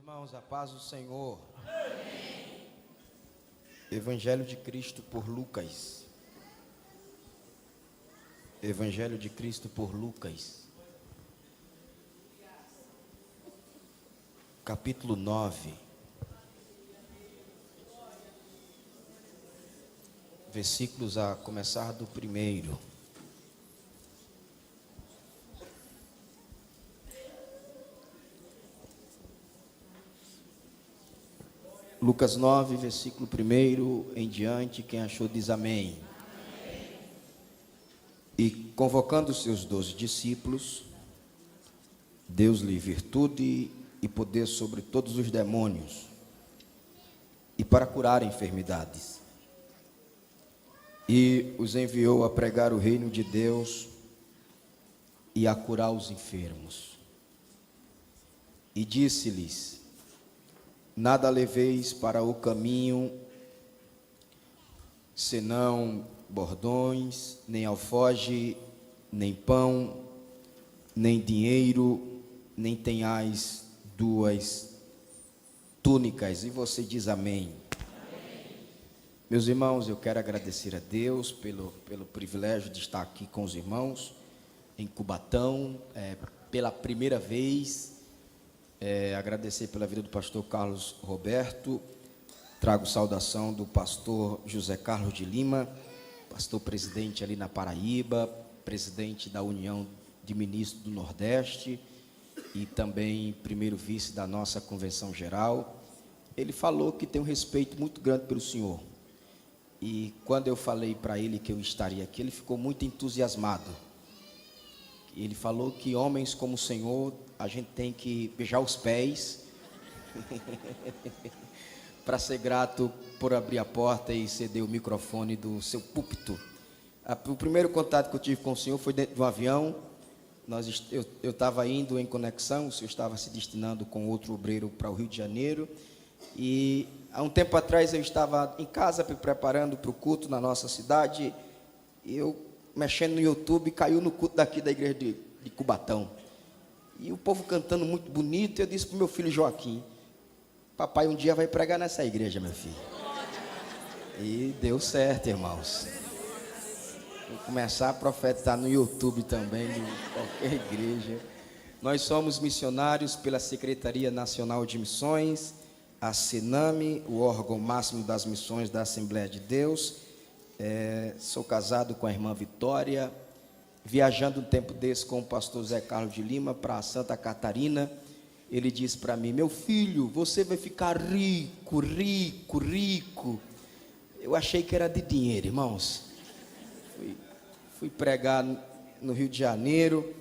Irmãos, a paz do Senhor. Amém. Evangelho de Cristo por Lucas. Evangelho de Cristo por Lucas. Capítulo 9. Versículos a começar do primeiro. Lucas 9, versículo 1 em diante, quem achou diz amém. Amém. E convocando os seus 12 discípulos, deu-lhe virtude e poder sobre todos os demônios, e para curar enfermidades. E os enviou a pregar o reino de Deus e a curar os enfermos. E disse-lhes: nada leveis para o caminho, senão bordões, nem alforje, nem pão, nem dinheiro, nem tenhais 2 túnicas. E você diz amém. Amém. Meus irmãos, eu quero agradecer a Deus pelo privilégio de estar aqui com os irmãos em Cubatão, pela primeira vez. Agradecer pela vida do pastor Carlos Roberto. Trago saudação do pastor José Carlos de Lima, pastor presidente ali na Paraíba, presidente da União de Ministros do Nordeste e também primeiro vice da nossa convenção geral. Ele falou que tem um respeito muito grande pelo senhor, e quando eu falei para ele que eu estaria aqui, ele ficou muito entusiasmado. Ele falou que homens como o senhor, a gente tem que beijar os pés para ser grato por abrir a porta e ceder o microfone do seu púlpito. O primeiro contato que eu tive com o senhor foi dentro do avião. Eu estava indo em conexão, o senhor estava se destinando com outro obreiro para o Rio de Janeiro, e há um tempo atrás eu estava em casa preparando para o culto na nossa cidade, e eu mexendo no YouTube, caiu no culto daqui da igreja de Cubatão, e o povo cantando muito bonito. Eu disse para o meu filho Joaquim: papai um dia vai pregar nessa igreja, meu filho. E deu certo, irmãos. Vou começar a profetizar no YouTube também, de qualquer igreja. Nós somos missionários pela Secretaria Nacional de Missões, a Sename, o órgão máximo das missões da Assembleia de Deus. Sou casado com a irmã Vitória, viajando um tempo desse com o pastor Zé Carlos de Lima para Santa Catarina. Ele disse para mim: meu filho, você vai ficar rico, rico, rico. Eu achei que era de dinheiro, irmãos. Fui pregar no Rio de Janeiro.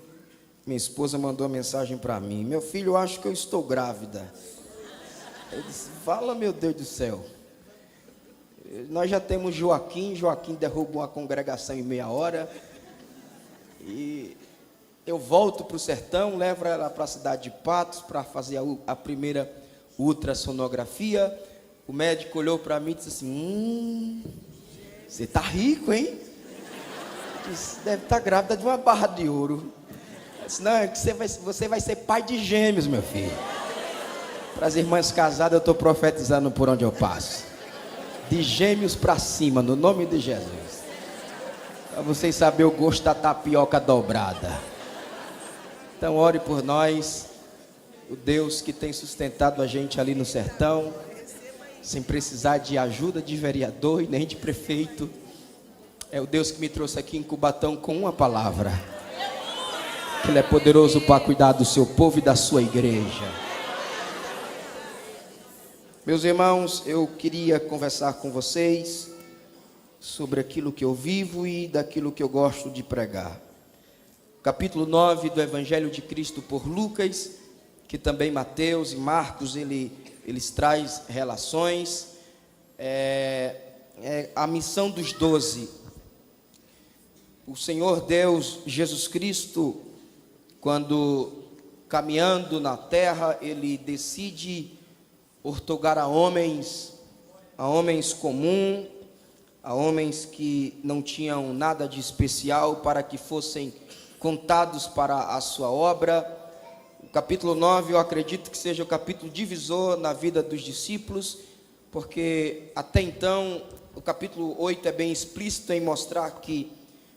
Minha esposa mandou uma mensagem para mim: meu filho, eu acho que eu estou grávida. Eu disse: fala, meu Deus do céu. Nós já temos Joaquim derrubou uma congregação em meia hora. E eu volto para o sertão, levo ela para a cidade de Patos para fazer a primeira ultrassonografia. O médico olhou para mim e disse assim: você está rico, hein? Eu disse: deve estar grávida de uma barra de ouro. Eu disse: não, é que você vai ser pai de gêmeos, meu filho. Para as irmãs casadas, eu estou profetizando por onde eu passo. De gêmeos para cima, no nome de Jesus. Para vocês saberem o gosto da tapioca dobrada. Então ore por nós. O Deus que tem sustentado a gente ali no sertão, sem precisar de ajuda de vereador e nem de prefeito, é o Deus que me trouxe aqui em Cubatão com uma palavra: que Ele é poderoso para cuidar do seu povo e da sua igreja. Meus irmãos, eu queria conversar com vocês sobre aquilo que eu vivo e daquilo que eu gosto de pregar. Capítulo 9 do Evangelho de Cristo por Lucas, que também Mateus e Marcos, eles trazem relações. A missão dos 12. O Senhor Deus, Jesus Cristo, quando caminhando na terra, Ele decide ortogar a homens comuns, a homens que não tinham nada de especial, para que fossem contados para a sua obra. capítulo 9, eu acredito que seja o capítulo divisor na vida dos discípulos, porque até então o capítulo 8 é bem explícito em mostrar que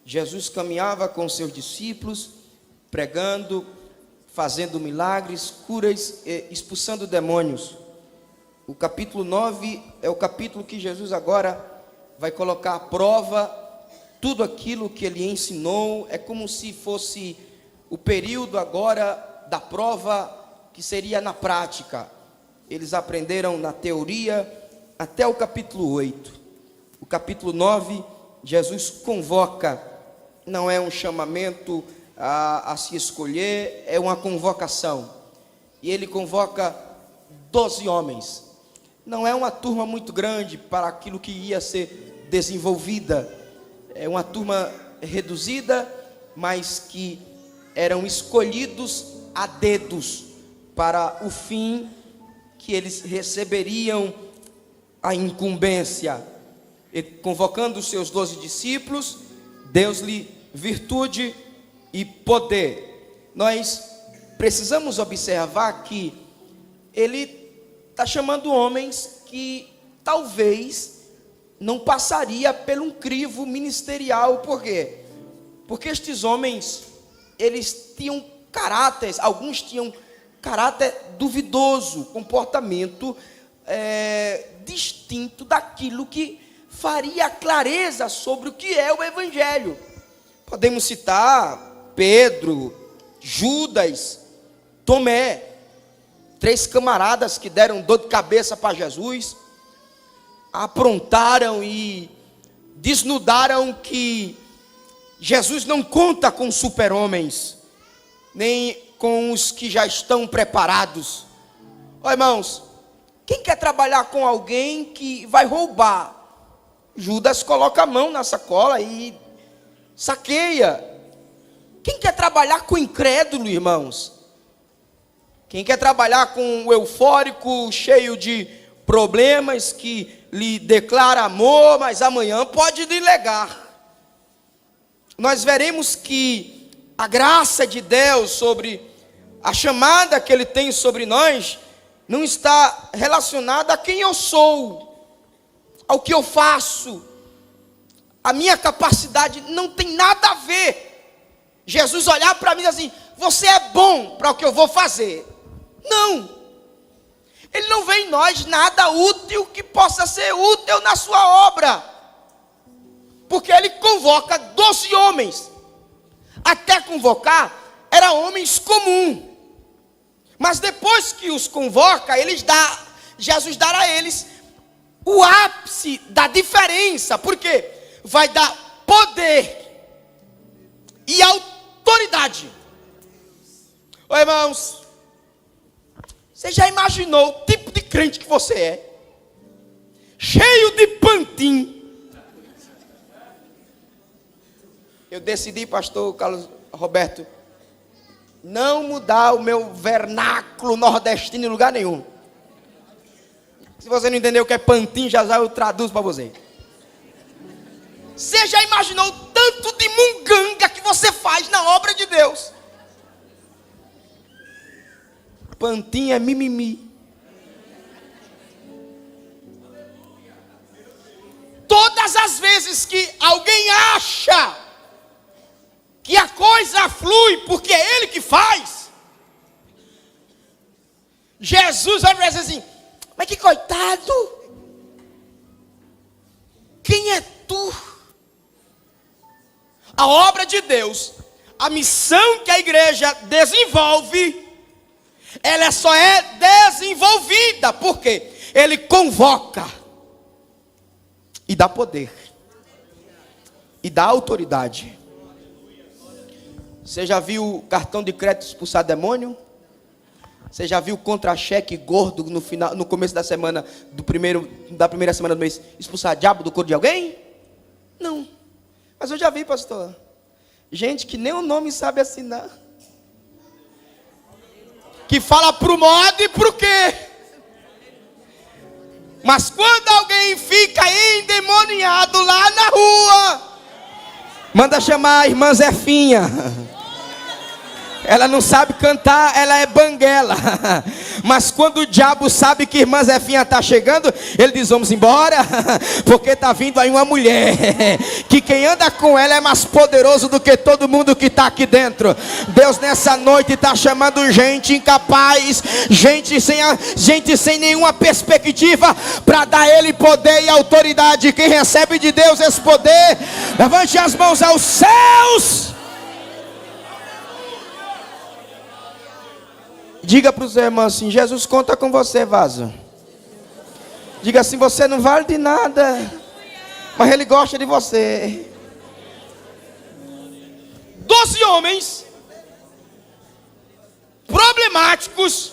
Jesus caminhava com seus discípulos, pregando, fazendo milagres, curas, expulsando demônios. O capítulo 9 é o capítulo que Jesus agora vai colocar à prova tudo aquilo que ele ensinou. É como se fosse o período agora da prova que seria na prática. Eles aprenderam na teoria até o capítulo 8. O capítulo 9, Jesus convoca, não é um chamamento a se escolher, é uma convocação. E ele convoca 12 homens. Não é uma turma muito grande para aquilo que ia ser desenvolvida. É uma turma reduzida, mas que eram escolhidos a dedos para o fim que eles receberiam a incumbência. E, convocando os seus 12 discípulos, Deus-lhe virtude e poder. Nós precisamos observar que ele está chamando homens que talvez não passaria por um crivo ministerial. Por quê? Porque estes homens, eles tinham caráteres, alguns tinham caráter duvidoso, comportamento distinto daquilo que faria clareza sobre o que é o Evangelho. Podemos citar Pedro, Judas, Tomé, 3 camaradas que deram dor de cabeça para Jesus, aprontaram e desnudaram que Jesus não conta com super-homens, nem com os que já estão preparados. Ó, irmãos, quem quer trabalhar com alguém que vai roubar? Judas coloca a mão na sacola e saqueia. Quem quer trabalhar com o incrédulo, irmãos? Quem quer trabalhar com o eufórico, cheio de problemas, que lhe declara amor, mas amanhã pode lhe negar. Nós veremos que a graça de Deus sobre a chamada que Ele tem sobre nós não está relacionada a quem eu sou, ao que eu faço. A minha capacidade não tem nada a ver. Jesus olhar para mim e dizer assim: você é bom para o que eu vou fazer. Não. Ele não vê em nós nada útil que possa ser útil na sua obra. Porque ele convoca 12 homens. Até convocar, eram homens comuns. Mas depois que os convoca, Jesus dará a eles o ápice da diferença. Porque vai dar poder e autoridade. Ô irmãos, você já imaginou o tipo de crente que você é? Cheio de pantim. Eu decidi, pastor Carlos Roberto, não mudar o meu vernáculo nordestino em lugar nenhum. Se você não entendeu o que é pantim, já eu traduzo para você. Você já imaginou o tanto de munganga que você faz na obra de Deus? Pantim é mimimi. Todas as vezes que alguém acha que a coisa flui porque é Ele que faz, Jesus vai dizer assim: mas que coitado, quem é tu? A obra de Deus, a missão que a igreja desenvolve, ela só é desenvolvida porque Ele convoca e dá poder e dá autoridade. Você já viu cartão de crédito expulsar demônio? Você já viu contra-cheque gordo no começo da semana, da primeira semana do mês, expulsar diabo do corpo de alguém? Não. Mas eu já vi, pastor, gente que nem o nome sabe assinar, que fala pro modo e pro quê? Mas quando alguém fica endemoniado lá na rua, manda chamar a irmã Zefinha. Ela não sabe cantar, ela é banguela. Mas quando o diabo sabe que irmã Zefinha está chegando, ele diz: vamos embora, porque está vindo aí uma mulher, que quem anda com ela é mais poderoso do que todo mundo que está aqui dentro. Deus nessa noite está chamando gente incapaz, gente sem nenhuma perspectiva, para dar a ele poder e autoridade. Quem recebe de Deus esse poder, levante as mãos aos céus. Diga para os irmãos assim: Jesus conta com você, vaso. Diga assim: você não vale de nada, mas ele gosta de você. 12 homens problemáticos,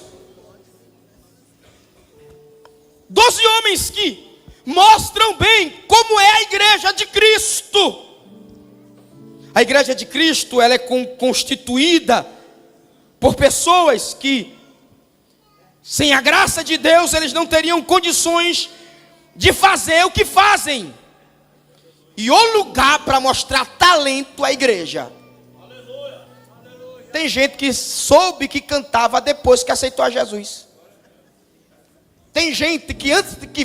12 homens que mostram bem como é a igreja de Cristo. A igreja de Cristo, ela é constituída por pessoas que, sem a graça de Deus, eles não teriam condições de fazer o que fazem. E o lugar para mostrar talento à igreja. Tem gente que soube que cantava depois que aceitou a Jesus. Tem gente que antes de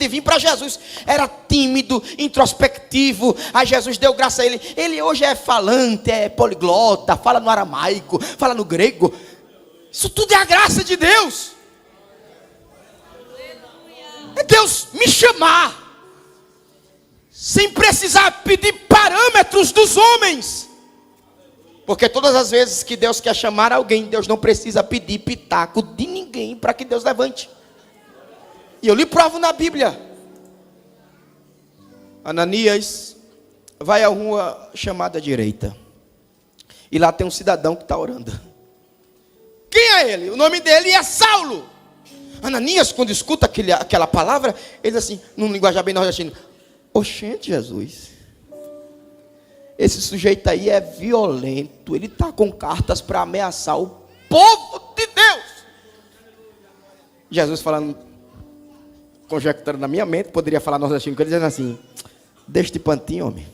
vir para Jesus era tímido, introspectivo. Aí Jesus deu graça a ele. Ele hoje é falante, é poliglota, fala no aramaico, fala no grego. Isso tudo é a graça de Deus. É Deus me chamar, sem precisar pedir parâmetros dos homens. Porque todas as vezes que Deus quer chamar alguém, Deus não precisa pedir pitaco de ninguém para que Deus levante. E eu lhe provo na Bíblia. Ananias vai à rua chamada direita. E lá tem um cidadão que está orando. Quem é ele? O nome dele é Saulo. Ananias, quando escuta aquela palavra, ele diz assim, num linguajar bem nordestino: oxente, Jesus, esse sujeito aí é violento. Ele está com cartas para ameaçar o povo de Deus. Jesus falando, conjecturando na minha mente, poderia falar nordestino, dizendo assim: deste pantinho, homem,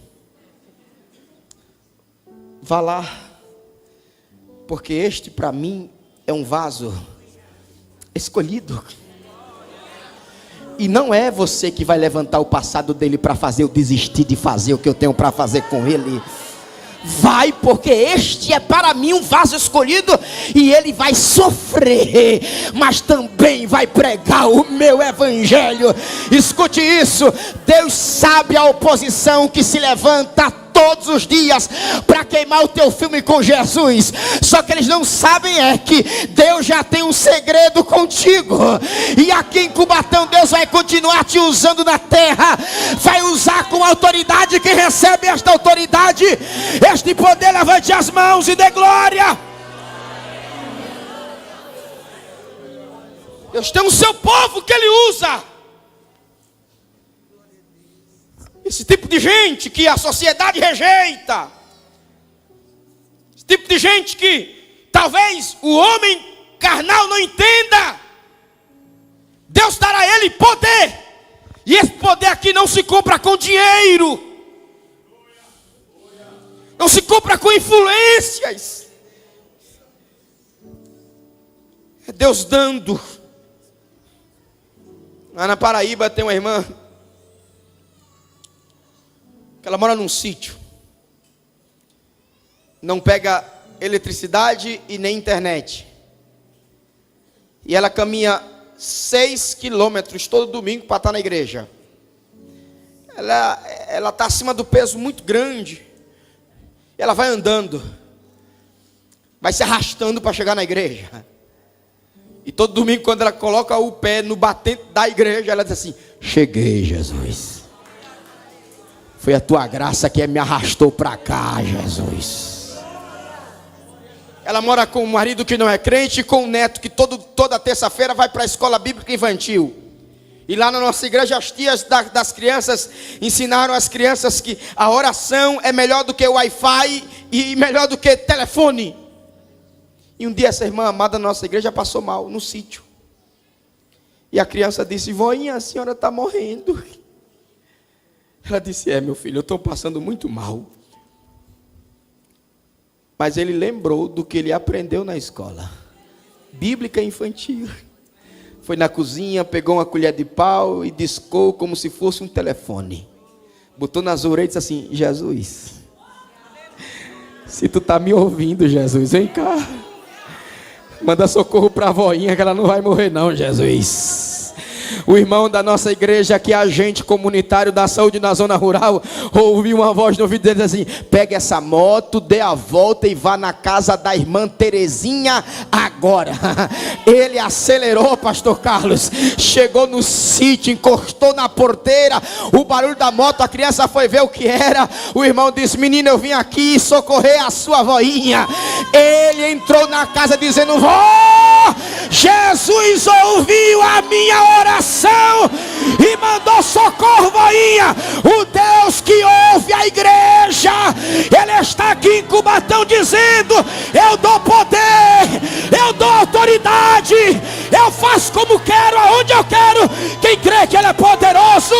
vá lá, porque este para mim é um vaso escolhido. E não é você que vai levantar o passado dele para fazer eu desistir de fazer o que eu tenho para fazer com ele. Vai, porque este é para mim um vaso escolhido, e ele vai sofrer, mas também vai pregar o meu evangelho. Escute isso: Deus sabe a oposição que se levanta todos os dias para queimar o teu filme com Jesus. Só que eles não sabem é que Deus já tem um segredo contigo. E aqui em Cubatão Deus vai continuar te usando na terra. Vai usar com autoridade. Quem recebe esta autoridade, este poder, levante as mãos e dê glória. Deus tem o seu povo que ele usa. Esse tipo de gente que a sociedade rejeita. Esse tipo de gente que talvez o homem carnal não entenda. Deus dará a ele poder. E esse poder aqui não se compra com dinheiro. Não se compra com influências. É Deus dando. Lá na Paraíba tem uma irmã que ela mora num sítio, não pega eletricidade e nem internet, e ela caminha 6 quilômetros todo domingo para estar na igreja. Ela está acima do peso muito grande, ela vai andando, vai se arrastando para chegar na igreja, e todo domingo quando ela coloca o pé no batente da igreja, ela diz assim: cheguei, Jesus. Foi a tua graça que me arrastou para cá, Jesus. Ela mora com um marido que não é crente, com um neto que toda terça-feira vai para a escola bíblica infantil. E lá na nossa igreja, as tias das crianças ensinaram as crianças que a oração é melhor do que o Wi-Fi e melhor do que telefone. E um dia essa irmã amada da nossa igreja passou mal no sítio. E a criança disse: voinha, a senhora está morrendo. Ela disse: meu filho, eu estou passando muito mal. Mas ele lembrou do que ele aprendeu na escola bíblica infantil. Foi na cozinha, pegou uma colher de pau e discou como se fosse um telefone. Botou nas orelhas assim: Jesus, se tu tá me ouvindo, Jesus, vem cá. Manda socorro para a voinha que ela não vai morrer não, Jesus. O irmão da nossa igreja, que é agente comunitário da saúde na zona rural, ouviu uma voz no ouvido dele assim: pega essa moto, dê a volta e vá na casa da irmã Terezinha agora. Ele acelerou, pastor Carlos, chegou no sítio, encostou na porteira, o barulho da moto, a criança foi ver o que era. O irmão disse: menino, eu vim aqui socorrer a sua voinha. Ele entrou na casa dizendo: vó, Jesus ouviu a minha oração e mandou socorro, voinha. O Deus que ouve a igreja, Ele está aqui em Cubatão dizendo: eu dou poder, eu dou autoridade, eu faço como quero, aonde eu quero. Quem crê que Ele é poderoso,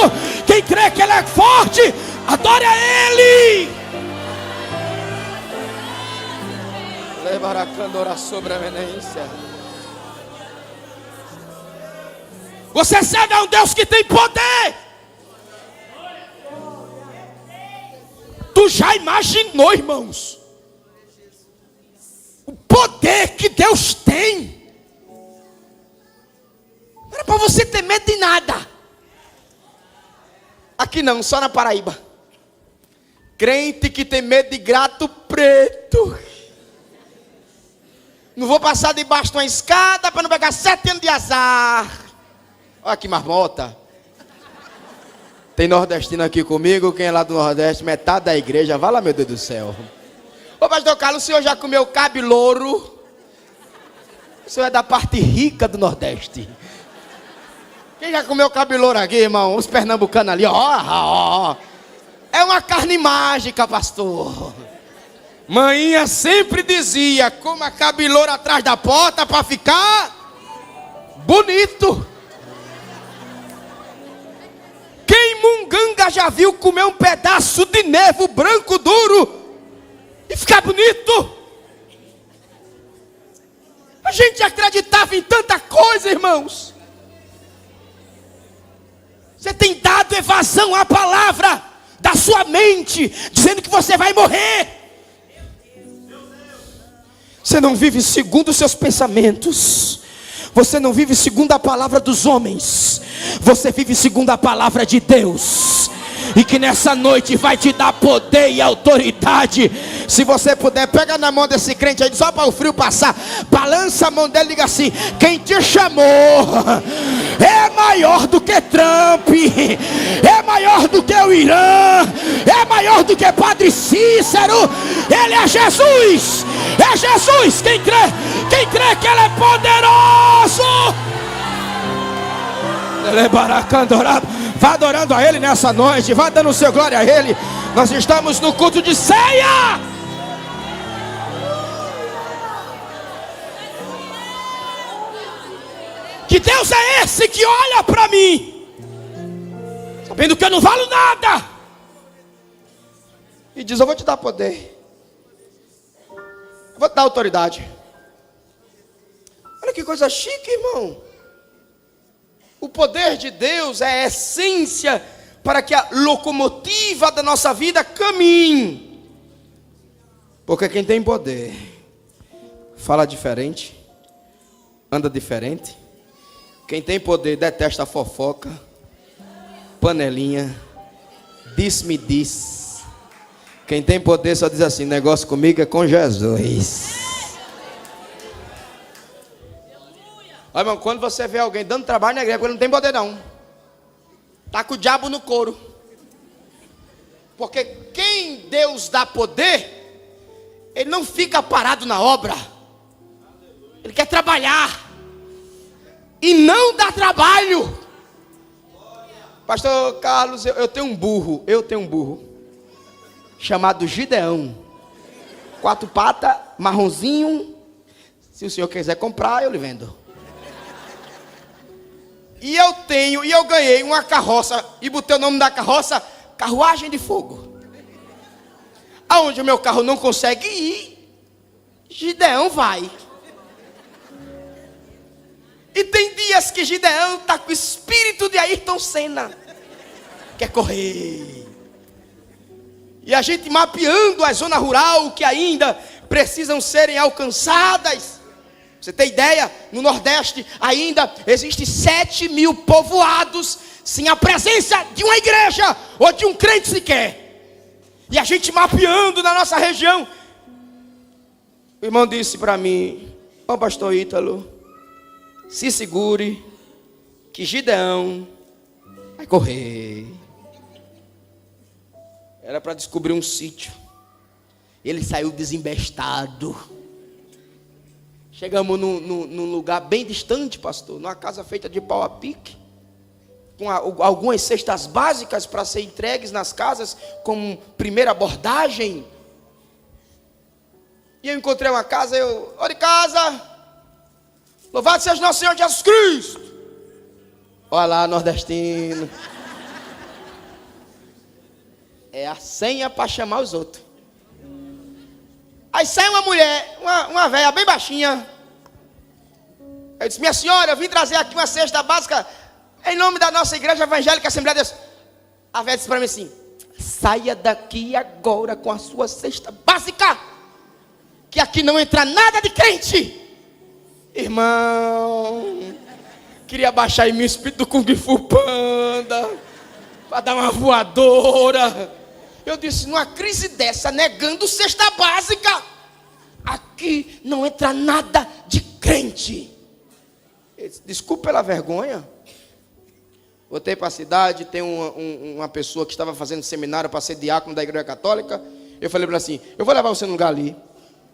quem crê que Ele é forte, adore a Ele. Levaracandora sobre a eminência. Você serve a um Deus que tem poder. Tu já imaginou, irmãos, o poder que Deus tem? Não era para você ter medo de nada. Aqui não, só na Paraíba. Crente que tem medo de gato preto. Não vou passar debaixo de uma escada para não pegar 7 anos de azar. Olha que marmota. Tem nordestino aqui comigo. Quem é lá do Nordeste? Metade da igreja. Vai lá, meu Deus do céu. Ô pastor Carlos, o senhor já comeu cabilouro? O senhor é da parte rica do Nordeste. Quem já comeu cabilouro aqui, irmão? Os pernambucanos ali, ó. É uma carne mágica, pastor. Mainha sempre dizia: coma cabilouro atrás da porta para ficar bonito. Quem munganga já viu comer um pedaço de nervo branco duro e ficar bonito? A gente acreditava em tanta coisa, irmãos. Você tem dado evasão à palavra da sua mente, dizendo que você vai morrer. Você não vive segundo os seus pensamentos. Você não vive segundo a palavra dos homens. Você vive segundo a palavra de Deus. E que nessa noite vai te dar poder e autoridade. Se você puder, pega na mão desse crente aí, só para o frio passar. Balança a mão dele e diga assim: quem te chamou é maior do que Trump, é maior do que o Irã, é maior do que Padre Cícero. Ele é Jesus. É Jesus. Quem crê que Ele é poderoso, Ele é baracandorado. Vá adorando a Ele nessa noite. Vá dando seu glória a Ele. Nós estamos no culto de ceia. Que Deus é esse que olha para mim, sabendo que eu não valo nada, e diz: eu vou te dar poder, eu vou te dar autoridade. Olha que coisa chique, irmão. O poder de Deus é a essência para que a locomotiva da nossa vida caminhe. Porque quem tem poder fala diferente, anda diferente. Quem tem poder detesta a fofoca, panelinha, disse-me diz. Quem tem poder só diz assim: negócio comigo é com Jesus. Olha, irmão, quando você vê alguém dando trabalho na igreja, porque não tem poder não, está com o diabo no couro. Porque quem Deus dá poder, Ele não fica parado na obra. Ele quer trabalhar e não dá trabalho. Pastor Carlos, eu tenho um burro chamado Gideão, 4 patas, marronzinho. Se o senhor quiser comprar, eu lhe vendo. E eu ganhei uma carroça e botei o nome da carroça Carruagem de Fogo. Aonde o meu carro não consegue ir, Gideão vai. E tem dias que Gideão está com o espírito de Ayrton Senna. Quer correr. E a gente mapeando a zona rural que ainda precisam serem alcançadas. Você tem ideia? No Nordeste ainda existem 7.000 povoados sem a presença de uma igreja ou de um crente sequer. E a gente mapeando na nossa região. O irmão disse para mim: ó, pastor Ítalo, se segure que Gideão vai correr. Era para descobrir um sítio. Ele saiu desembestado. Chegamos num lugar bem distante, pastor, numa casa feita de pau a pique, com algumas cestas básicas para ser entregues nas casas como primeira abordagem. E eu encontrei uma casa, olha de casa, louvado seja nosso Senhor Jesus Cristo. Olha lá, nordestino. É a senha para chamar os outros. Aí sai uma mulher, uma velha bem baixinha. Eu disse: minha senhora, eu vim trazer aqui uma cesta básica em nome da nossa igreja evangélica Assembleia de Deus. A velha disse para mim assim: saia daqui agora com a sua cesta básica, que aqui não entra nada de crente. Irmão, queria baixar em mim o espírito do Kung Fu Panda para dar uma voadora. Eu disse: numa crise dessa, negando cesta básica, aqui não entra nada de crente. Desculpe pela vergonha. Voltei para a cidade, tem uma pessoa que estava fazendo seminário para ser diácono da igreja católica. Eu falei para ele assim: eu vou levar você num lugar ali.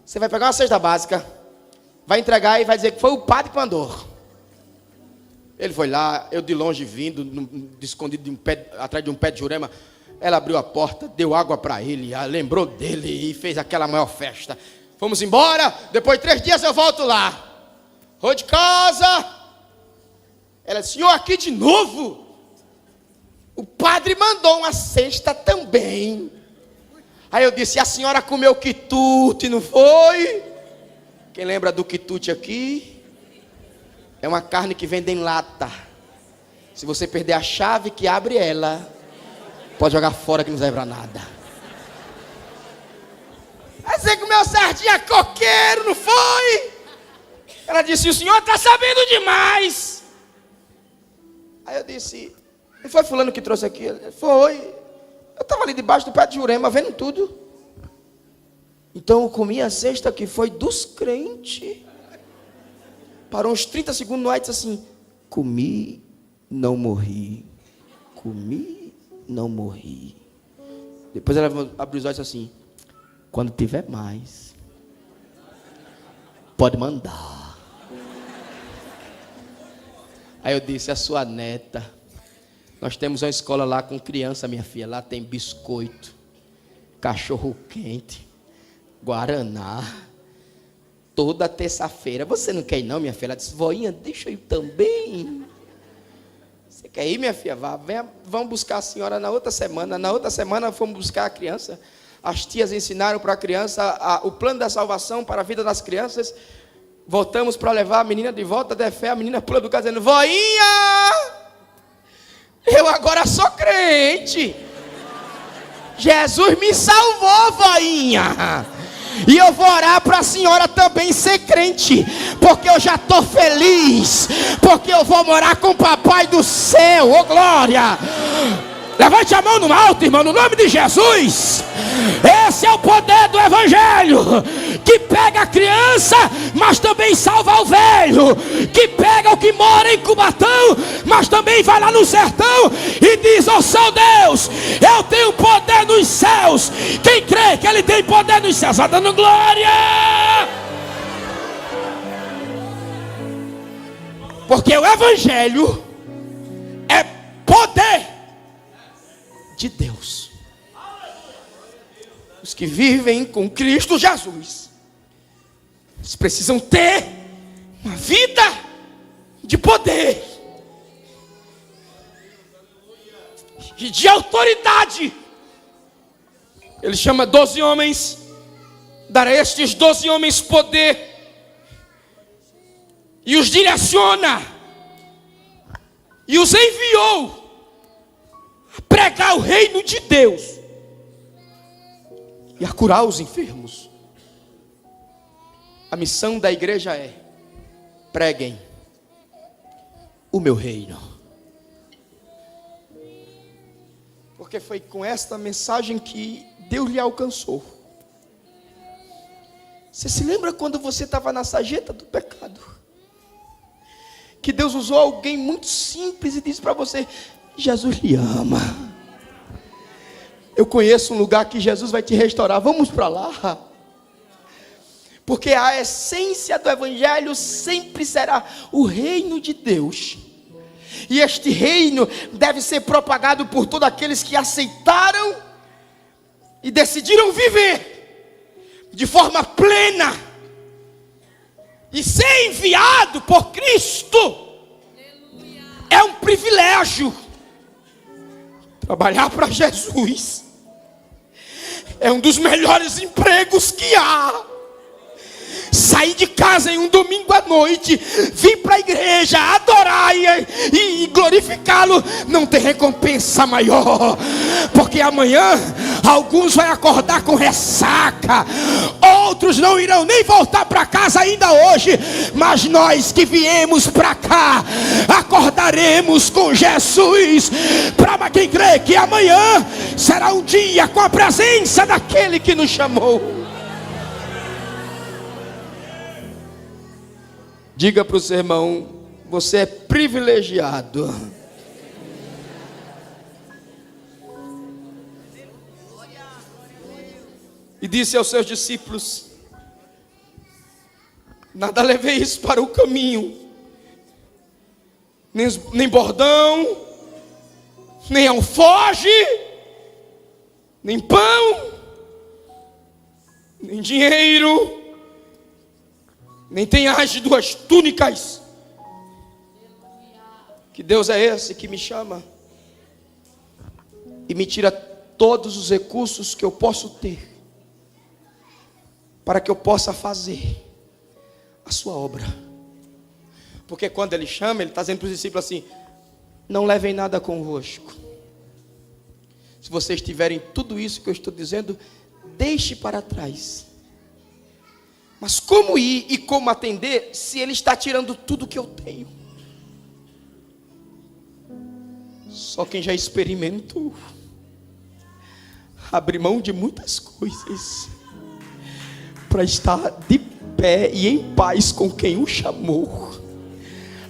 Você vai pegar uma cesta básica, vai entregar e vai dizer que foi o padre que mandou. Ele foi lá, eu de longe vindo, escondido atrás de um pé de jurema. Ela abriu a porta, deu água para ele, lembrou dele e fez aquela maior festa. Fomos embora, depois de 3 dias eu volto lá. Vou de casa. Ela disse: senhor, aqui de novo? O padre mandou uma cesta também. Aí eu disse: a senhora comeu quitute, não foi? Quem lembra do quitute aqui? É uma carne que vende em lata. Se você perder a chave que abre ela, pode jogar fora que não serve para nada. Aí você comeu sardinha coqueiro, não foi? Ela disse: o senhor está sabendo demais. Aí eu disse: não foi fulano que trouxe aqui? Ele: foi. Eu estava ali debaixo do pé de jurema, vendo tudo. Então eu comi a cesta que foi dos crentes. Parou uns 30 segundos no ar e disse assim: comi, não morri. Comi, não morri. Depois ela abriu os olhos assim: quando tiver mais, pode mandar. Aí eu disse: a sua neta, nós temos uma escola lá com criança, minha filha. Lá tem biscoito, cachorro quente, guaraná, toda terça-feira. Você não quer ir não, minha filha? Ela disse: voinha, deixa eu ir também. Você quer ir, minha filha? Vá, venha, vamos buscar a senhora na outra semana. Na outra semana fomos buscar a criança. As tias ensinaram para a criança o plano da salvação para a vida das crianças. Voltamos para levar a menina de volta de fé. A menina pula do carro dizendo: voinha, eu agora sou crente. Jesus me salvou, voinha. E eu vou orar para a senhora também ser crente, porque eu já estou feliz, porque eu vou morar com o papai do céu. Ô glória! Levante a mão no alto, irmão, no nome de Jesus. Esse é o poder do evangelho, que pega a criança, mas também salva o velho, que pega o que mora em Cubatão, mas também vai lá no sertão e diz: ó São Deus, eu tenho poder nos céus. Quem crê que ele tem poder nos céus, vai dando glória. Porque o evangelho é poder de Deus. Os que vivem com Cristo Jesus, eles precisam ter uma vida de poder e de autoridade. Ele chama 12 homens dar a estes 12 homens poder e os direciona e os enviou a pregar o reino de Deus e a curar os enfermos. A missão da igreja é: preguem o meu reino. Porque foi com esta mensagem que Deus lhe alcançou. Você se lembra quando você estava na sarjeta do pecado? Que Deus usou alguém muito simples e disse para você: Jesus lhe ama. Eu conheço um lugar que Jesus vai te restaurar, vamos para lá. Porque a essência do evangelho sempre será o reino de Deus. E este reino deve ser propagado por todos aqueles que aceitaram e decidiram viver de forma plena e ser enviado por Cristo. É um privilégio. Trabalhar para Jesus é um dos melhores empregos que há. Sair de casa em um domingo à noite, vir para a igreja, adorar e glorificá-lo, não tem recompensa maior. Porque amanhã alguns vão acordar com ressaca, outros não irão nem voltar para casa ainda hoje. Mas nós que viemos para cá, acordaremos com Jesus. Para quem crê que amanhã será um dia com a presença daquele que nos chamou. Diga para o seu irmão: você é privilegiado. E disse aos seus discípulos: nada levei isso para o caminho, nem bordão, nem alforge, nem pão, nem dinheiro, nem tenhas de 2 túnicas. Que Deus é esse que me chama e me tira todos os recursos que eu posso ter, para que eu possa fazer a sua obra. Porque quando Ele chama, Ele está dizendo para os discípulos assim: não levem nada convosco. Se vocês tiverem tudo isso que eu estou dizendo, deixe para trás. Mas como ir e como atender se Ele está tirando tudo que eu tenho? Só quem já experimentou abre mão de muitas coisas para estar de pé e em paz com quem o chamou.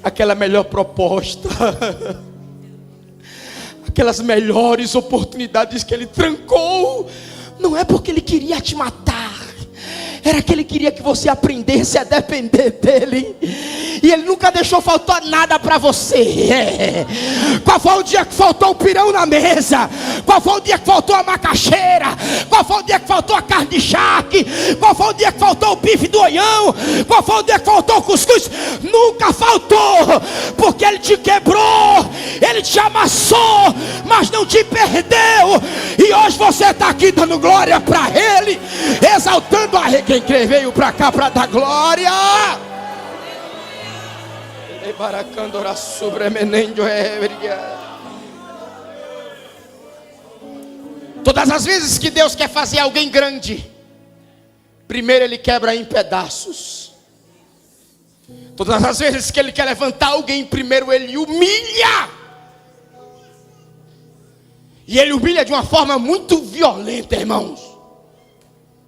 Aquela melhor proposta, aquelas melhores oportunidades que Ele trancou, não é porque Ele queria te matar, era que Ele queria que você aprendesse a depender dEle. E Ele nunca deixou faltar nada para você. Qual foi o dia que faltou o pirão na mesa? Qual foi o dia que faltou a macaxeira? Qual foi o dia que faltou a carne de charque? Qual foi o dia que faltou o bife do oião? Qual foi o dia que faltou o cuscuz? Nunca faltou, porque Ele te quebrou, Ele te amassou, mas não te perdeu. E hoje você está aqui dando glória para Ele, exaltando a quem crê veio para cá para dar glória. Todas as vezes que Deus quer fazer alguém grande, primeiro Ele quebra em pedaços. Todas as vezes que Ele quer levantar alguém, primeiro Ele humilha. E Ele humilha de uma forma muito violenta, irmãos.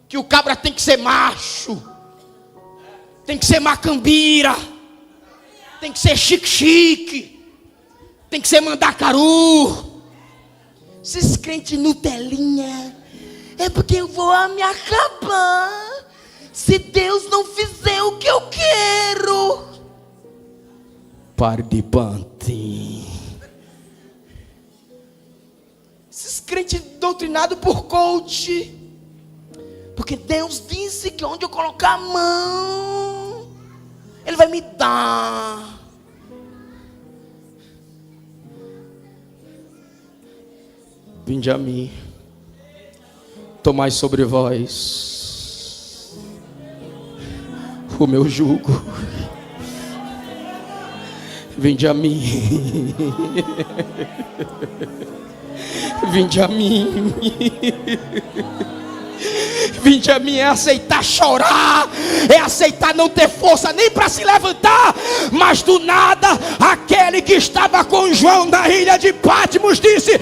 Que o cabra tem que ser macho, tem que ser macambira, tem que ser chique-chique, tem que ser mandacaru. Esses crentes Nutelinha, é porque eu vou me acabar se Deus não fizer o que eu quero. Pare de pantin. Esses crentes doutrinados por coach, porque Deus disse que onde eu colocar a mão, Ele vai me dar. Vinde a mim, tomai sobre vós o meu jugo. Vinde a mim. Vinde a mim. Vinde a mim é aceitar chorar, é aceitar não ter força nem para se levantar, mas do nada, aquele que estava com João na ilha de Patmos disse: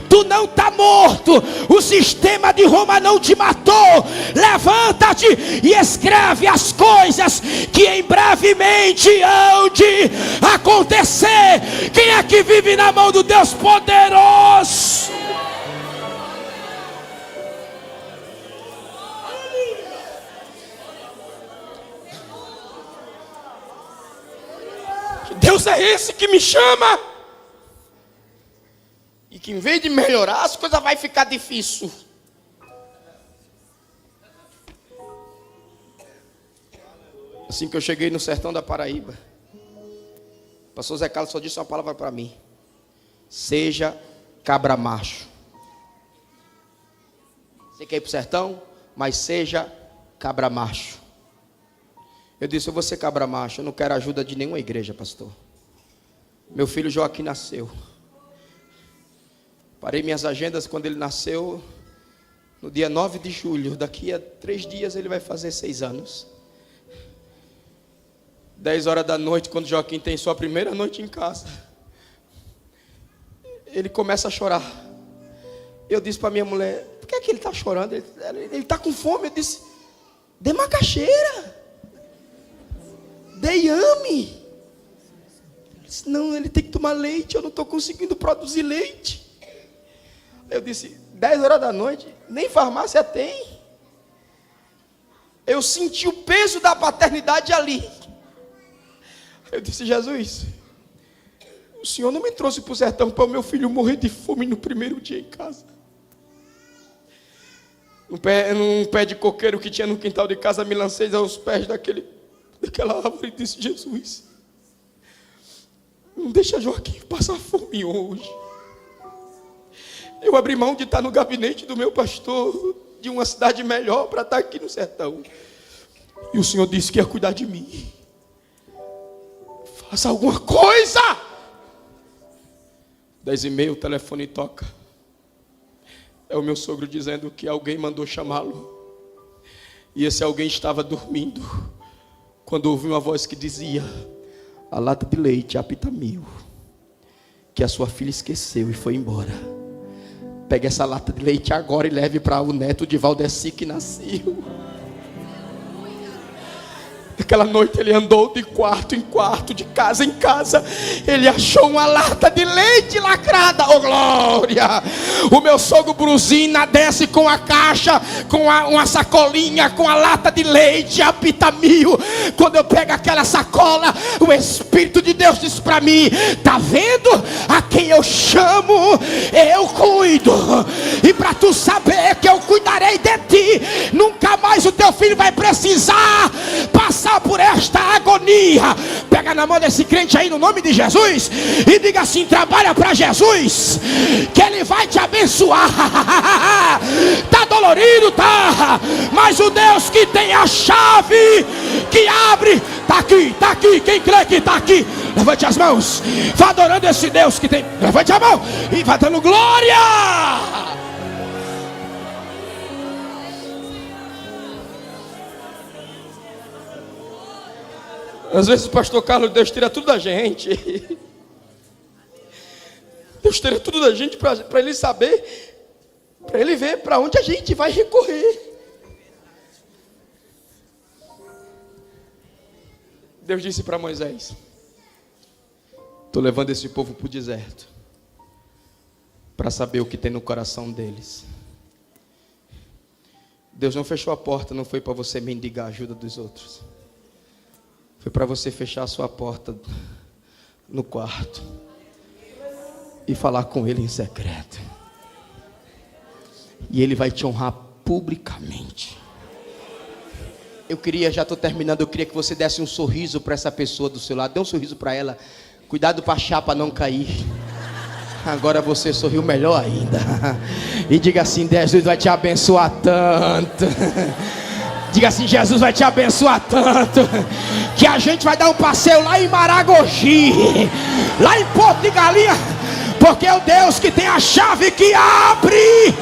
tu não está morto, o sistema de Roma não te matou, levanta-te e escreve as coisas que em brevemente hão de acontecer. Quem é que vive na mão do Deus poderoso? Deus é esse que me chama, e que em vez de melhorar, as coisas vai ficar difícil. Assim que eu cheguei no sertão da Paraíba, o pastor Zé Carlos só disse uma palavra para mim: seja cabra macho. Você quer ir para o sertão, mas seja cabra macho. Eu disse: eu vou ser cabra macho, eu não quero ajuda de nenhuma igreja, pastor. Meu filho Joaquim nasceu. Parei minhas agendas quando ele nasceu, no dia 9 de julho. Daqui a 3 dias ele vai fazer 6 anos. 10 horas da noite, quando Joaquim tem sua primeira noite em casa, ele começa a chorar. Eu disse para minha mulher: por que é que ele está chorando? Ele está com fome. Eu disse: dê macaxeira, dê inhame. Ele disse: não, ele tem que tomar leite, eu não estou conseguindo produzir leite. Eu disse: 10 horas da noite, nem farmácia tem. Eu senti o peso da paternidade ali. Eu disse: Jesus, o Senhor não me trouxe para o sertão para o meu filho morrer de fome no primeiro dia em casa. Num pé de coqueiro que tinha no quintal de casa, me lancei aos pés daquela árvore e disse: Jesus, não deixa Joaquim passar fome hoje. Eu abri mão de estar no gabinete do meu pastor, de uma cidade melhor, para estar aqui no sertão. E o Senhor disse que ia cuidar de mim. Faça alguma coisa. 10h30, o telefone toca. É o meu sogro dizendo que alguém mandou chamá-lo. E esse alguém estava dormindo, quando ouvi uma voz que dizia: a lata de leite apita 1000, que a sua filha esqueceu e foi embora. Pegue essa lata de leite agora e leve para o neto de Valdeci que nasceu. Aquela noite ele andou de quarto em quarto, de casa em casa. Ele achou uma lata de leite lacrada. Oh glória! O meu sogro Brusina desce com a caixa, com uma sacolinha, com a lata de leite, apita 1000. Quando eu pego aquela sacola, o Espírito de Deus diz para mim: tá vendo? A quem eu chamo, eu cuido. E para tu saber que eu cuidarei de ti, nunca mais o teu filho vai precisar passar por esta agonia. Pega na mão desse crente aí no nome de Jesus e diga assim: trabalha para Jesus, que Ele vai te abençoar. Tá dolorido, tá, mas o Deus que tem a chave que abre tá aqui, tá aqui. Quem crê que tá aqui, levante as mãos, vá adorando esse Deus que tem. Levante a mão e vá dando glória. Às vezes, pastor Carlos, Deus tira tudo da gente. Deus tira tudo da gente para Ele saber, para Ele ver para onde a gente vai recorrer. Deus disse para Moisés: estou levando esse povo para o deserto, para saber o que tem no coração deles. Deus não fechou a porta, não foi para você mendigar a ajuda dos outros. Foi para você fechar a sua porta no quarto e falar com Ele em secreto. E Ele vai te honrar publicamente. Eu queria, já estou terminando, eu queria que você desse um sorriso para essa pessoa do seu lado. Dê um sorriso para ela. Cuidado para a chapa não cair. Agora você sorriu melhor ainda. E diga assim: Jesus vai te abençoar tanto. Diga assim: Jesus vai te abençoar tanto que a gente vai dar um passeio lá em Maragogi, lá em Porto de Galinha, porque é o Deus que tem a chave que abre,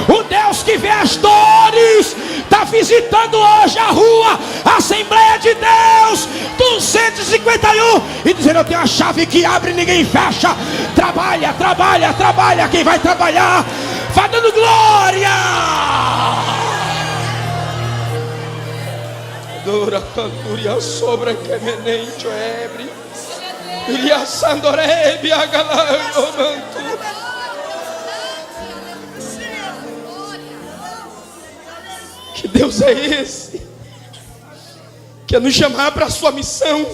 o Deus que vê as dores, está visitando hoje a rua Assembleia de Deus 251 e dizendo: eu tenho a chave que abre e ninguém fecha. Trabalha, trabalha, trabalha. Quem vai trabalhar vai dando glória. Dura canturia sobra que menente ebre. Iria sandorebe agalaio mantu. Que Deus é esse? Quer nos chamar para a sua missão.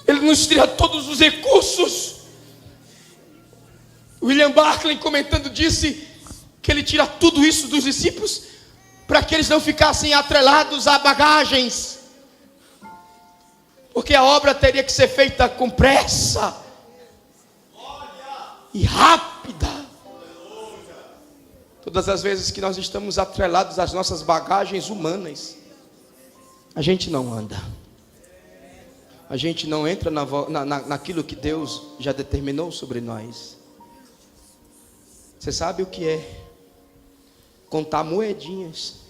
Ele nos tira todos os recursos. William Barclay, comentando, disse que ele tira tudo isso dos discípulos para que eles não ficassem atrelados a bagagens, porque a obra teria que ser feita com pressa e rápida. Todas as vezes que nós estamos atrelados às nossas bagagens humanas, a gente não anda, a gente não entra naquilo que Deus já determinou sobre nós. Você sabe o que é contar moedinhas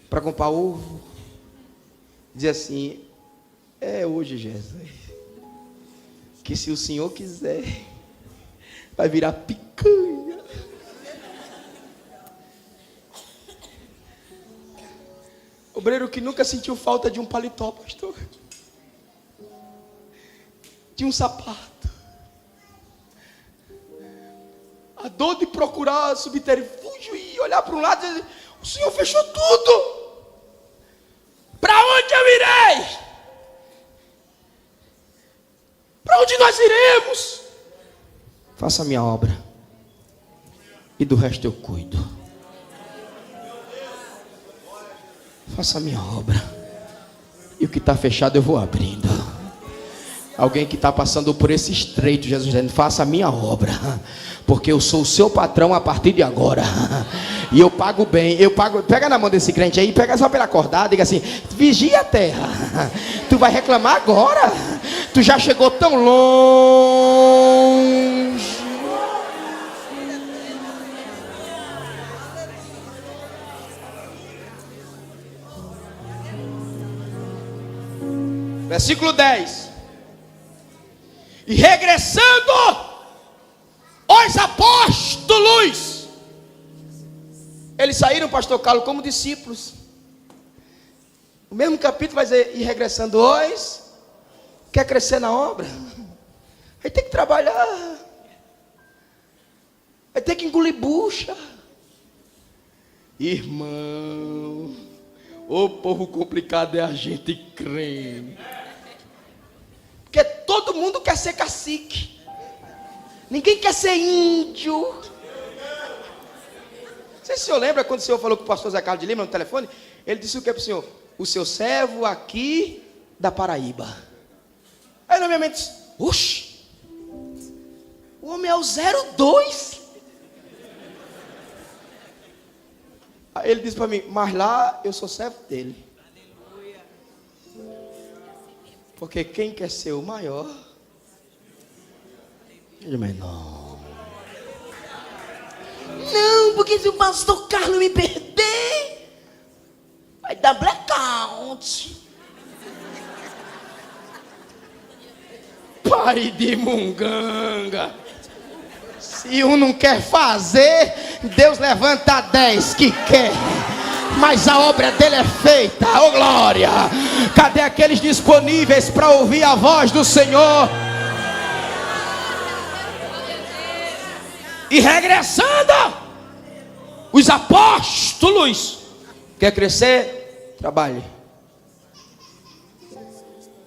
para comprar ovo? Dizer assim: é hoje, Jesus, que se o Senhor quiser, vai virar picanha. Obreiro que nunca sentiu falta de um paletó, pastor, de um sapato. A dor de procurar subterfúgio e olhar para um lado e dizer: o Senhor fechou tudo. Para onde eu irei? Para onde nós iremos? Faça a minha obra e do resto eu cuido. Faça a minha obra e o que está fechado eu vou abrindo. Alguém que está passando por esse estreito, Jesus dizendo: faça a minha obra, porque eu sou o seu patrão a partir de agora, e eu pago bem, eu pago. Pega na mão desse crente aí, pega só pela acordar, diga assim: vigia a terra. Tu vai reclamar agora? Tu já chegou tão longe. Versículo 10. E regressando os apóstolos, eles saíram, pastor Carlos, como discípulos. O mesmo capítulo vai dizer: e regressando os, quer crescer na obra, vai ter que trabalhar, vai ter que engolir bucha. Irmão, o povo complicado é a gente crente. Porque todo mundo quer ser cacique, ninguém quer ser índio. Não sei se o senhor lembra quando o senhor falou com o pastor Zé Carlos de Lima no telefone. Ele disse o que para o senhor? O seu servo aqui da Paraíba. Aí na minha mente disse: oxe, o homem é o 02. Aí ele disse para mim: mas lá eu sou servo dele. Porque quem quer ser o maior é o menor. Não, porque se o pastor Carlos me perder, vai dar blackout. Pai de munganga. Se um não quer fazer, Deus levanta 10 que quer. Mas a obra dele é feita. Oh glória! Cadê aqueles disponíveis para ouvir a voz do Senhor? E regressando, os apóstolos, quer crescer? Trabalhe.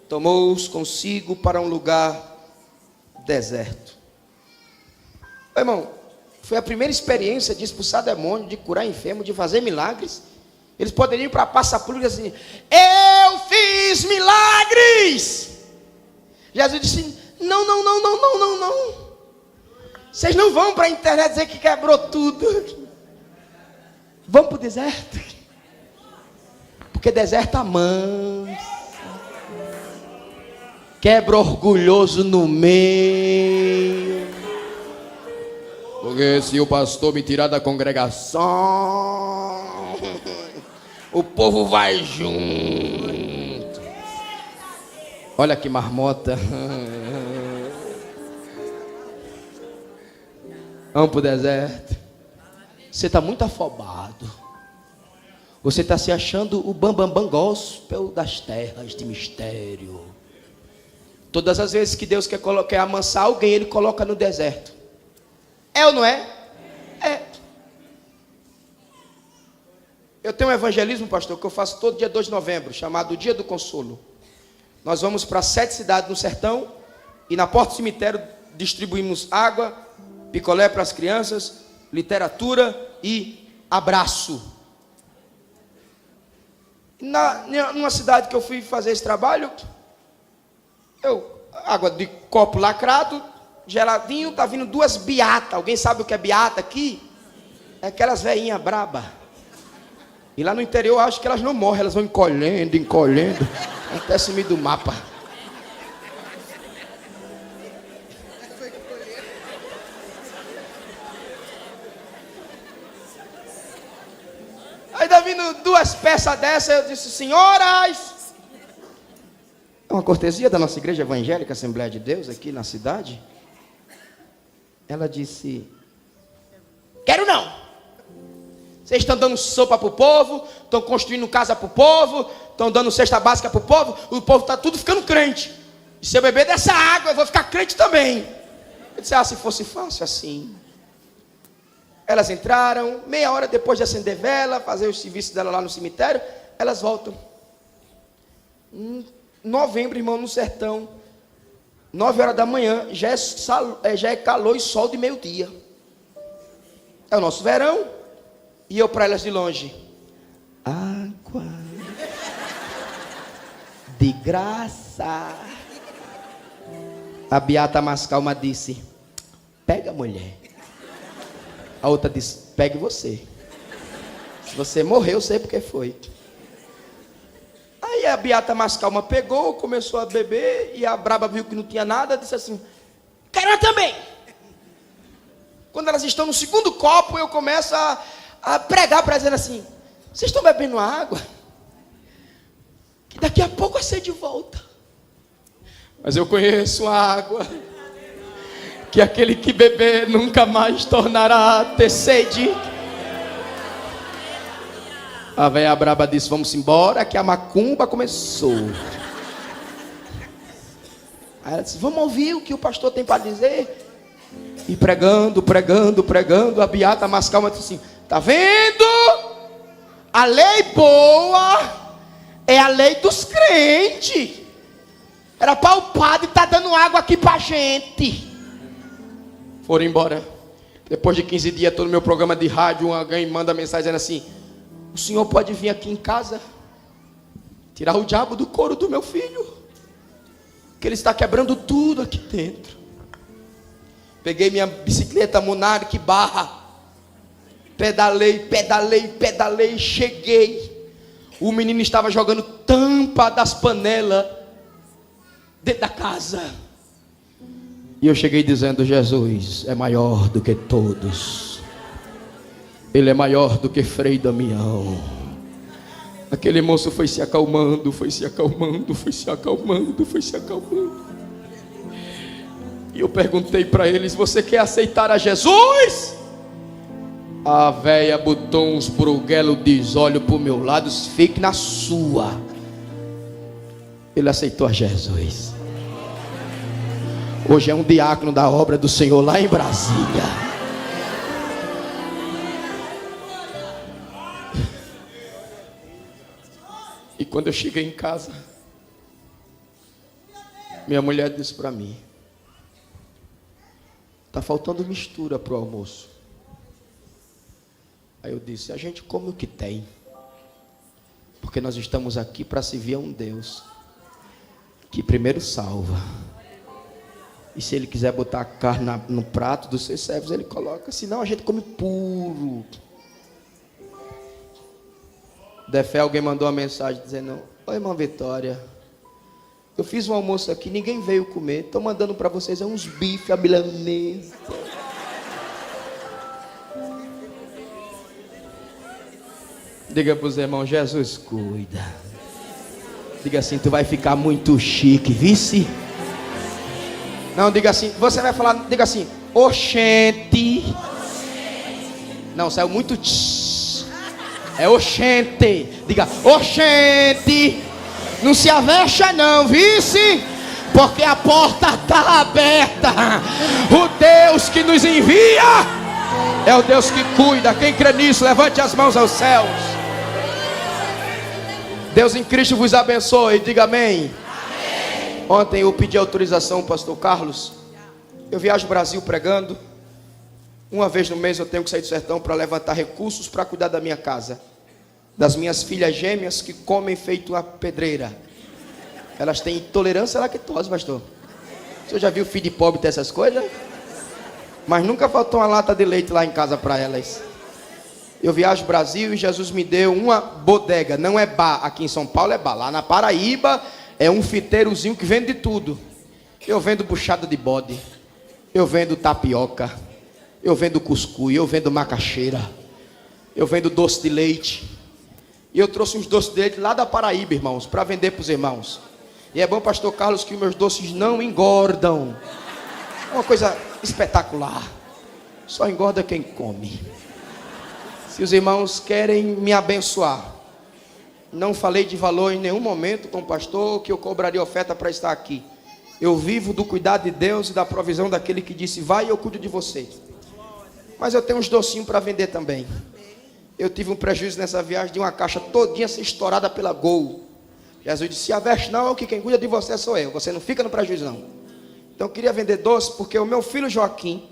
Tomou-os consigo para um lugar deserto. Irmão, foi a primeira experiência de expulsar demônio, de curar enfermo, de fazer milagres. Eles poderiam ir para a praça pública assim: eu fiz milagres. Jesus disse: não. Vocês não vão para a internet dizer que quebrou tudo. Vamos para o deserto. Porque deserto amansa, quebra orgulhoso no meio. Porque se o pastor me tirar da congregação, o povo vai junto. Olha que marmota. Vamos para o deserto. Você está muito afobado. Você está se achando o bambambam gospel das terras de mistério. Todas as vezes que Deus quer amansar alguém, Ele coloca no deserto. É ou não é? É. Eu tenho um evangelismo, pastor, que eu faço todo dia 2 de novembro, chamado Dia do Consolo. Nós vamos para 7 cidades no sertão e na porta do cemitério distribuímos água, picolé para as crianças, literatura e abraço. Numa cidade que eu fui fazer esse trabalho, água de copo lacrado, geladinho, tá vindo 2 beatas. Alguém sabe o que é beata aqui? É aquelas velhinhas braba. E lá no interior eu acho que elas não morrem, elas vão encolhendo, até sumir do mapa. Aí tá vindo 2 peças dessas, eu disse, senhoras, é uma cortesia da nossa igreja evangélica, Assembleia de Deus, aqui na cidade. Ela disse, quero não. Vocês estão dando sopa para o povo, estão construindo casa para o povo, estão dando cesta básica para o povo está tudo ficando crente. E se eu beber dessa água, eu vou ficar crente também. Eu disse, se fosse fácil assim. Elas entraram, meia hora depois de acender vela, fazer os serviços dela lá no cemitério, elas voltam. Novembro, irmão, no sertão, 9 horas da manhã, já é calor e sol de meio-dia. É o nosso verão. E eu para elas de longe, água de graça. A beata mais calma disse, pega, mulher. A outra disse, pegue você. Se você morreu, eu sei porque foi. Aí a beata mais calma pegou, começou a beber, e a braba viu que não tinha nada, disse assim, quero eu também. Quando elas estão no 2º copo, eu começo a pregar para elas assim, vocês estão bebendo água? Que daqui a pouco a sede volta. Mas eu conheço a água, que aquele que beber nunca mais tornará a ter sede. A velha braba disse, vamos embora, que a macumba começou. Aí ela disse, vamos ouvir o que o pastor tem para dizer. E pregando, a beata mais calma disse assim, tá vendo? A lei boa é a lei dos crentes. Era para o padre estar dando água aqui para a gente. Foram embora. Depois de 15 dias, todo o meu programa de rádio, alguém manda mensagem dizendo assim, o senhor pode vir aqui em casa tirar o diabo do couro do meu filho, que ele está quebrando tudo aqui dentro. Peguei minha bicicleta Monarch barra, pedalei, cheguei. O menino estava jogando tampa das panelas dentro da casa. E eu cheguei dizendo, Jesus é maior do que todos. Ele é maior do que Frei Damião. Aquele moço foi se acalmando. E eu perguntei para eles, você quer aceitar a Jesus? A véia botou uns bruguelos de olho para o meu lado, fique na sua. Ele aceitou a Jesus. Hoje é um diácono da obra do Senhor lá em Brasília. E quando eu cheguei em casa, minha mulher disse para mim, está faltando mistura para o almoço. Aí eu disse, a gente come o que tem, porque nós estamos aqui para servir a um Deus que primeiro salva, e se Ele quiser botar a carne no prato dos seus servos, Ele coloca, senão a gente come puro. De fé, alguém mandou uma mensagem dizendo: oi, irmã Vitória, eu fiz um almoço aqui, ninguém veio comer, estou mandando para vocês uns bife à milanesa. Diga para os irmãos: Jesus cuida. Diga assim: tu vai ficar muito chique, vice? Não, diga assim, você vai falar, diga assim: oxente. Não, saiu muito tch. É oxente. Diga: oxente. Não se avexa não, vice? Porque a porta está aberta. O Deus que nos envia é o Deus que cuida. Quem crê nisso, levante as mãos aos céus. Deus em Cristo vos abençoe. Diga amém. Amém. Ontem eu pedi autorização ao pastor Carlos. Eu viajo o Brasil pregando. Uma vez no mês eu tenho que sair do sertão para levantar recursos para cuidar da minha casa, das minhas filhas gêmeas que comem feito uma pedreira. Elas têm intolerância à lactose, pastor. O senhor já viu filho de pobre ter essas coisas? Mas nunca faltou uma lata de leite lá em casa para elas. Eu viajo o Brasil e Jesus me deu uma bodega. Não é bar, aqui em São Paulo é bar. Lá na Paraíba é um fiteirozinho que vende de tudo. Eu vendo buchada de bode, eu vendo tapioca, eu vendo cuscuz, eu vendo macaxeira, eu vendo doce de leite. E eu trouxe uns doces de leite lá da Paraíba, irmãos, para vender para os irmãos. E é bom, pastor Carlos, que os meus doces não engordam. É uma coisa espetacular. Só engorda quem come. Se os irmãos querem me abençoar, não falei de valor em nenhum momento com o pastor que eu cobraria oferta para estar aqui. Eu vivo do cuidado de Deus e da provisão daquele que disse: vai e eu cuido de vocês. Mas eu tenho uns docinhos para vender também. Eu tive um prejuízo nessa viagem de uma caixa todinha ser estourada pela Gol. Jesus disse: se aveste não, que quem cuida de você sou eu. Você não fica no prejuízo não. Então eu queria vender doce porque o meu filho Joaquim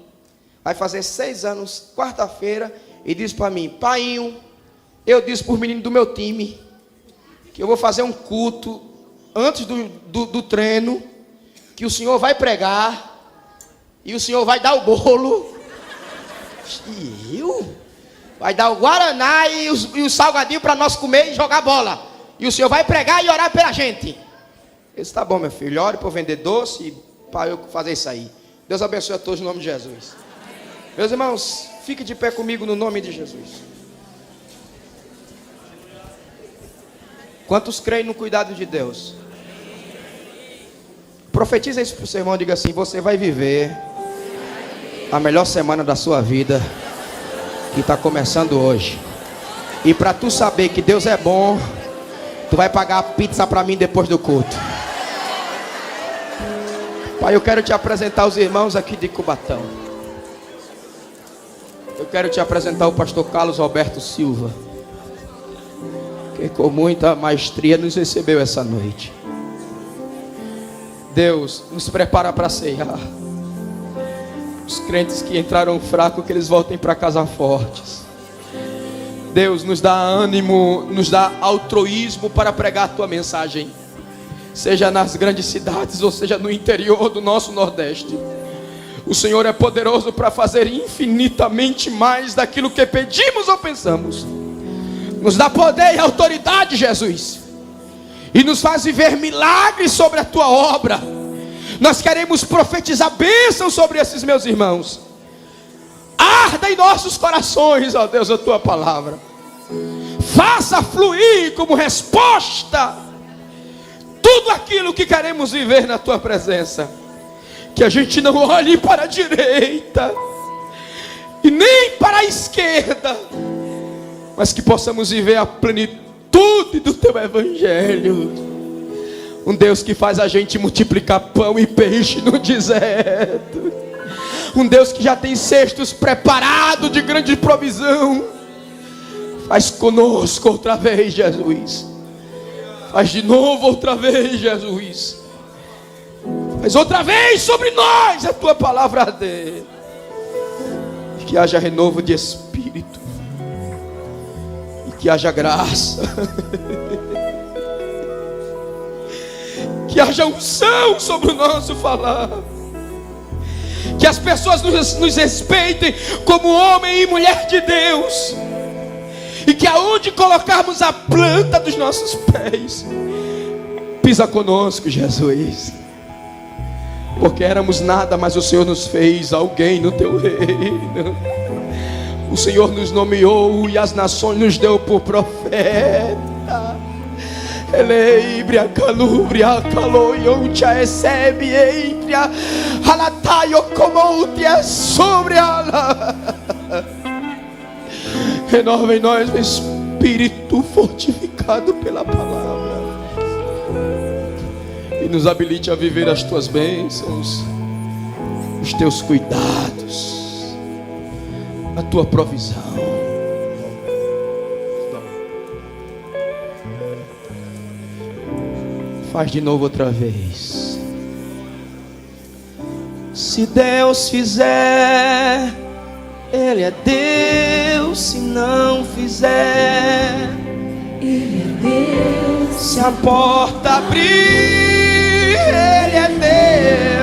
vai fazer 6 anos, quarta-feira, e disse para mim: painho, eu disse para os meninos do meu time que eu vou fazer um culto antes do treino, que o senhor vai pregar e o senhor vai dar o bolo. E eu? Vai dar o guaraná e o salgadinho para nós comer e jogar bola. E o senhor vai pregar e orar pela gente. Eu disse: tá bom, meu filho, ore para eu vender doce e para eu fazer isso aí. Deus abençoe a todos no nome de Jesus. Meus irmãos, fique de pé comigo no nome de Jesus. Quantos creem no cuidado de Deus? Profetiza isso para o seu irmão, diga assim: você vai viver a melhor semana da sua vida, que está começando hoje. E para tu saber que Deus é bom, tu vai pagar a pizza para mim depois do culto. Pai, eu quero te apresentar os irmãos aqui de Cubatão. Eu quero te apresentar o pastor Carlos Roberto Silva, que com muita maestria nos recebeu essa noite. Deus, nos prepara para ceiar. Os crentes que entraram fracos, que eles voltem para casa fortes. Deus, nos dá ânimo, nos dá altruísmo para pregar a tua mensagem, seja nas grandes cidades ou seja no interior do nosso Nordeste. O Senhor é poderoso para fazer infinitamente mais daquilo que pedimos ou pensamos. Nos dá poder e autoridade, Jesus, e nos faz viver milagres sobre a tua obra. Nós queremos profetizar bênçãos sobre esses meus irmãos. Arda em nossos corações, ó Deus, a tua palavra. Faça fluir como resposta tudo aquilo que queremos viver na tua presença. Que a gente não olhe para a direita e nem para a esquerda, mas que possamos viver a plenitude do teu evangelho. Um Deus que faz a gente multiplicar pão e peixe no deserto. Um Deus que já tem cestos preparados de grande provisão. Faz conosco outra vez, Jesus. Faz de novo outra vez, Jesus. Faz outra vez sobre nós a tua palavra dele. E que haja renovo de espírito. E que haja graça. Que haja unção sobre o nosso falar. Que as pessoas nos respeitem como homem e mulher de Deus. e que aonde colocarmos a planta dos nossos pés, pisa conosco, Jesus, porque éramos nada, mas o Senhor nos fez alguém no teu reino. O Senhor nos nomeou e as nações nos deu por profeta. Eleibria calubria caloiontia recebe eitria halataio comoutia sobre ela. Renova em nós o espírito fortificado pela palavra e nos habilite a viver as tuas bênçãos, os teus cuidados, a tua provisão. Faz de novo outra vez. Se Deus fizer, Ele é Deus. Se não fizer, Ele é Deus. se a porta abrir, Ele é Deus.